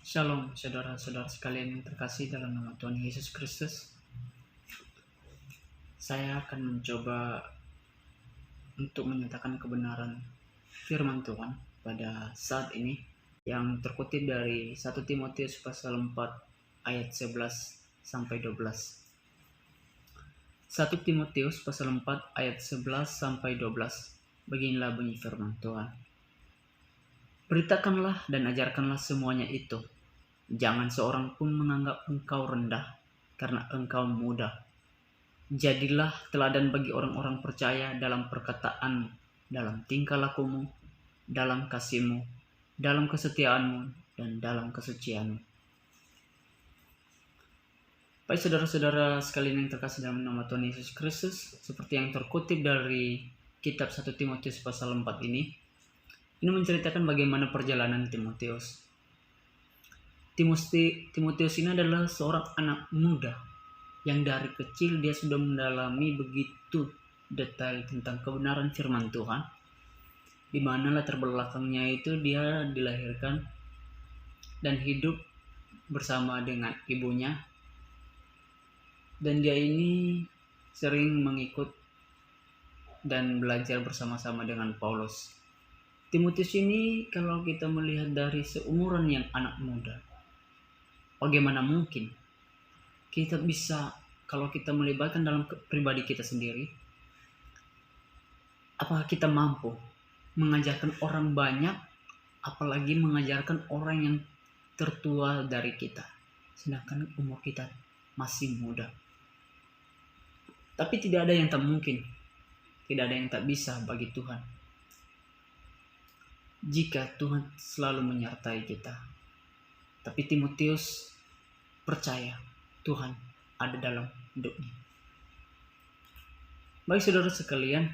Shalom, saudara-saudara sekalian yang terkasih dalam nama Tuhan Yesus Kristus. Saya akan mencoba untuk menyatakan kebenaran firman Tuhan pada saat ini yang terkutip dari 1 Timotius pasal 4 ayat 11 sampai 12. 1 Timotius pasal 4 ayat 11 sampai 12. Beginilah bunyi firman Tuhan. Beritakanlah dan ajarkanlah semuanya itu. Jangan seorang pun menganggap engkau rendah karena engkau muda. Jadilah teladan bagi orang-orang percaya dalam perkataanmu, dalam tingkah lakumu, dalam kasihmu, dalam kesetiaanmu, dan dalam kesucianmu. Baik saudara-saudara sekalian yang terkasih dalam nama Tuhan Yesus Kristus, seperti yang terkutip dari kitab 1 Timotius pasal 4 ini menceritakan bagaimana perjalanan Timotius. Timotius ini adalah seorang anak muda yang dari kecil dia sudah mendalami begitu detail tentang kebenaran firman Tuhan, di mana latar belakangnya itu dia dilahirkan dan hidup bersama dengan ibunya, dan dia ini sering mengikut dan belajar bersama-sama dengan Paulus. Timotius ini kalau kita melihat dari seumuran yang anak muda, bagaimana mungkin kita bisa, kalau kita melibatkan dalam pribadi kita sendiri, apakah kita mampu mengajarkan orang banyak, apalagi mengajarkan orang yang tertua dari kita, sedangkan umur kita masih muda. Tapi tidak ada yang tak mungkin, tidak ada yang tak bisa bagi Tuhan, jika Tuhan selalu menyertai kita. Tapi Timotius percaya Tuhan ada dalam hidupnya. Baik saudara sekalian,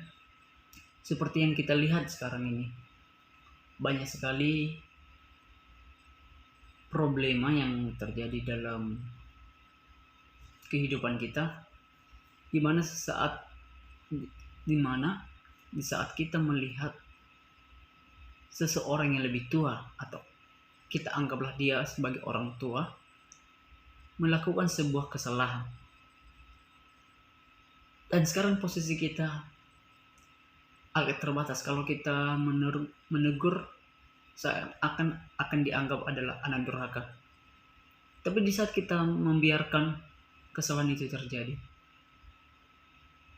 seperti yang kita lihat sekarang ini, banyak sekali problema yang terjadi dalam kehidupan kita, di saat kita melihat seseorang yang lebih tua, atau kita anggaplah dia sebagai orang tua, melakukan sebuah kesalahan. Dan sekarang posisi kita agak terbatas. Kalau kita menegur, akan dianggap adalah anak durhaka. Tapi di saat kita membiarkan kesalahan itu terjadi,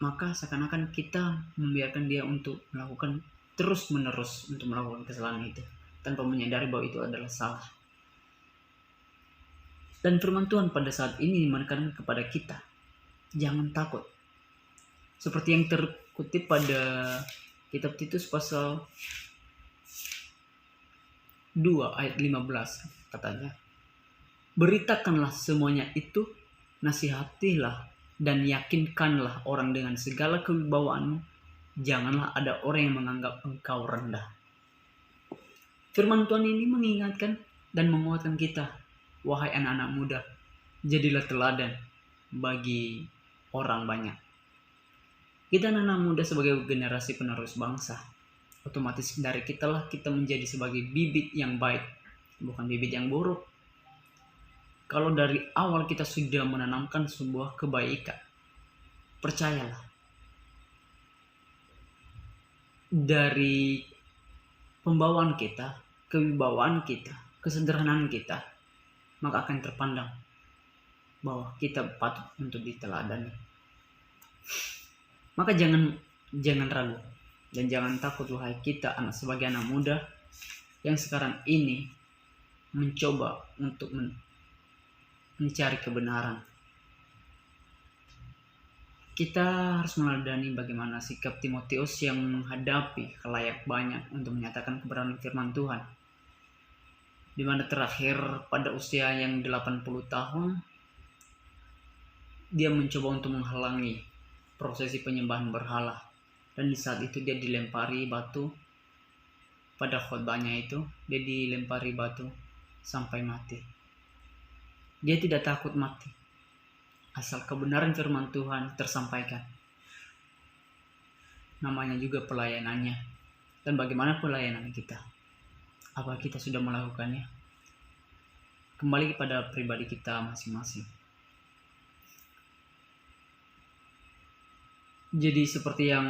maka seakan-akan kita membiarkan dia untuk melakukan terus-menerus untuk melakukan kesalahan itu, tanpa menyadari bahwa itu adalah salah. Dan firman Tuhan pada saat ini menekankan kepada kita, jangan takut. Seperti yang terkutip pada kitab Titus pasal 2 ayat 15, katanya, beritakanlah semuanya itu, nasihatilah dan yakinkanlah orang dengan segala kewibawaanmu. Janganlah ada orang yang menganggap engkau rendah. Firman Tuhan ini mengingatkan dan menguatkan kita, wahai anak-anak muda, jadilah teladan bagi orang banyak. Kita anak-anak muda sebagai generasi penerus bangsa, otomatis dari kita menjadi sebagai bibit yang baik, bukan bibit yang buruk. Kalau dari awal kita sudah menanamkan sebuah kebaikan, percayalah, dari pembawaan kita, kewibawaan kita, kesederhanaan kita, maka akan terpandang bahwa kita patut untuk diteladani. Maka jangan ragu dan jangan takut, wahai kita sebagai anak muda yang sekarang ini mencoba untuk mencari kebenaran. Kita harus meneladani bagaimana sikap Timotius yang menghadapi khalayak banyak untuk menyatakan kebenaran firman Tuhan. Di mana terakhir pada usia yang 80 tahun, dia mencoba untuk menghalangi prosesi penyembahan berhala. Dan di saat itu dia dilempari batu, pada khotbahnya itu dia dilempari batu sampai mati. Dia tidak takut mati, asal kebenaran firman Tuhan tersampaikan. Namanya juga pelayanannya. Dan bagaimana pelayanan kita? Apa kita sudah melakukannya? kembali kepada pribadi kita masing-masing. Jadi seperti yang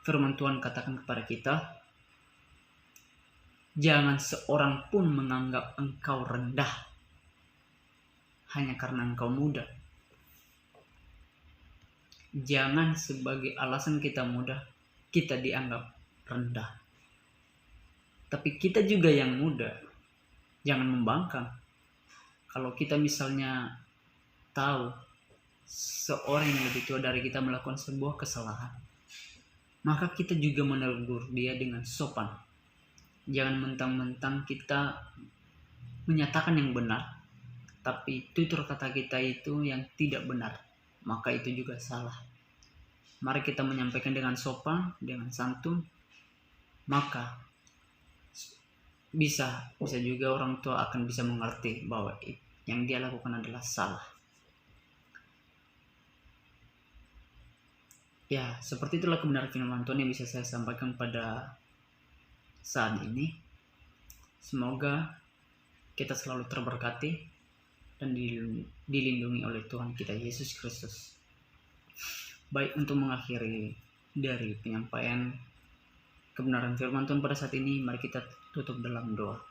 firman Tuhan katakan kepada kita, jangan seorang pun menganggap engkau rendah hanya karena engkau muda. Jangan sebagai alasan kita muda, kita dianggap rendah. Tapi kita juga yang muda, jangan membangkang. Kalau kita misalnya tahu seorang yang lebih tua dari kita melakukan sebuah kesalahan, maka kita juga menegur dia dengan sopan. Jangan mentang-mentang kita menyatakan yang benar, tapi tutur kata kita itu yang tidak benar, maka itu juga salah. Mari kita menyampaikan dengan sopan, dengan santun, maka bisa juga orang tua akan bisa mengerti bahwa yang dia lakukan adalah salah. Ya, seperti itulah kebenaran firman Tuhan yang bisa saya sampaikan pada saat ini. Semoga kita selalu terberkati dan dilindungi oleh Tuhan kita Yesus Kristus. Baik, untuk mengakhiri dari penyampaian kebenaran firman Tuhan pada saat ini, mari kita tutup dalam doa.